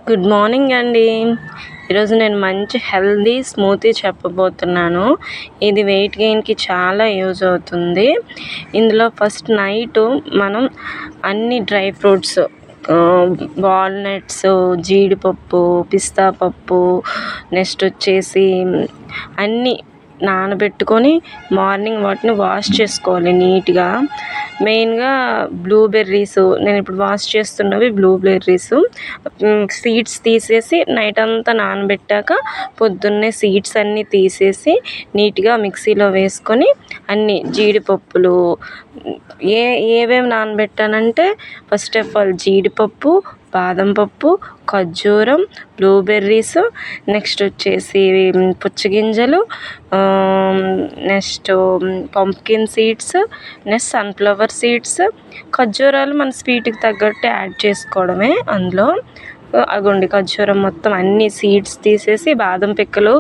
Good morning అండి. ఈరోజు నేను మంచి హెల్దీ స్మూతీ చెప్పబోతున్నాను. ఇది వెయిట్ గెయిన్కి చాలా యూజ్ అవుతుంది. ఇందులో ఫస్ట్ నైట్ మనం అన్ని డ్రై ఫ్రూట్స్, వాల్నట్స్, జీడిపప్పు, పిస్తా పప్పు, నెక్స్ట్ వచ్చేసి అన్నీ నానబెట్టుకొని మార్నింగ్ వాటిని వాష్ చేసుకోవాలి నీట్గా. మెయిన్గా బ్లూబెర్రీస్, నేను ఇప్పుడు వాష్ చేస్తున్నవి బ్లూబెర్రీస్. సీడ్స్ తీసేసి నైట్ అంతా నానబెట్టాక పొద్దున్నే సీడ్స్ అన్నీ తీసేసి నీట్గా మిక్సీలో వేసుకొని అన్నీ జీడిపప్పులు ఏవేమి నానబెట్టానంటే ఫస్ట్ ఆఫ్ ఆల్ జీడిపప్పు, బాదం పప్పు, ఖర్జూరం, బ్లూబెర్రీస్, నెక్స్ట్ వచ్చేసి పుచ్చగింజలు, next pumpkin seeds, next sunflower seeds. ఖర్జూరాలు మన స్వీట్కి తగ్గట్టు యాడ్ చేసుకోవడమే. అందులో అగోండి ఖర్జూరం మొత్తం అన్ని సీడ్స్ తీసేసి బాదం పిక్కలు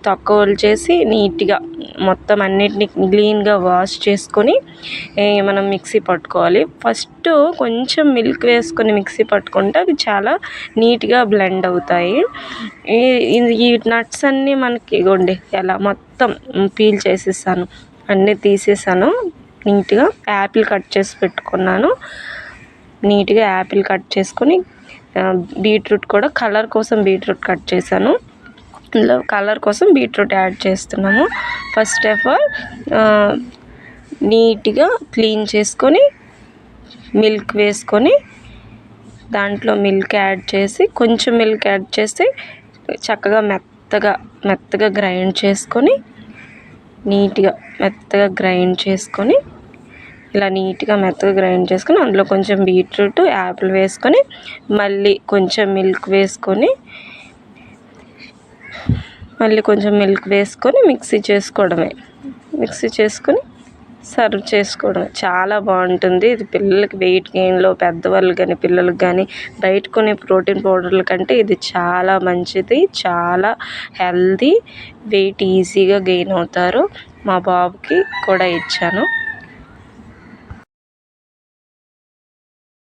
తొక్కలు చేసి నీట్గా మొత్తం అన్నిటిని క్లీన్గా వాష్ చేసుకొని మనం మిక్సీ పట్టుకోవాలి. ఫస్ట్ కొంచెం మిల్క్ వేసుకొని మిక్సీ పట్టుకుంటే అవి చాలా నీట్గా బ్లెండ్ అవుతాయి. ఈ నట్స్ అన్నీ మనకి ఇగోండి ఎలా మొత్తం పీల్ చేసేసాను, అన్నీ తీసేసాను. నీట్గా యాపిల్ కట్ చేసి పెట్టుకున్నాను. నీట్గా యాపిల్ కట్ చేసుకొని బీట్రూట్ కూడా కలర్ కోసం బీట్రూట్ కట్ చేశాను. ఇందులో కలర్ కోసం బీట్రూట్ యాడ్ చేస్తున్నాము. ఫస్ట్ ఆఫ్ ఆల్ నీట్గా క్లీన్ చేసుకొని మిల్క్ వేసుకొని దాంట్లో మిల్క్ యాడ్ చేసి కొంచెం మిల్క్ యాడ్ చేసి చక్కగా మెత్తగా గ్రైండ్ చేసుకొని నీట్గా మెత్తగా గ్రైండ్ చేసుకొని ఇలా నీట్గా మెత్తగా గ్రైండ్ చేసుకొని అందులో కొంచెం బీట్రూట్, యాపిల్ వేసుకొని మళ్ళీ కొంచెం మిల్క్ వేసుకొని మిక్సీ చేసుకొని సర్వ్ చేసుకోవడమే. చాలా బాగుంటుంది ఇది. పిల్లలకి వెయిట్ గెయిన్లో పెద్దవాళ్ళు కానీ పిల్లలకి కానీ బయట కొనే ప్రోటీన్ పౌడర్ల కంటే ఇది చాలా మంచిది, చాలా హెల్దీ, వెయిట్ ఈజీగా గెయిన్ అవుతారు. మా బాబుకి కూడా ఇచ్చాను.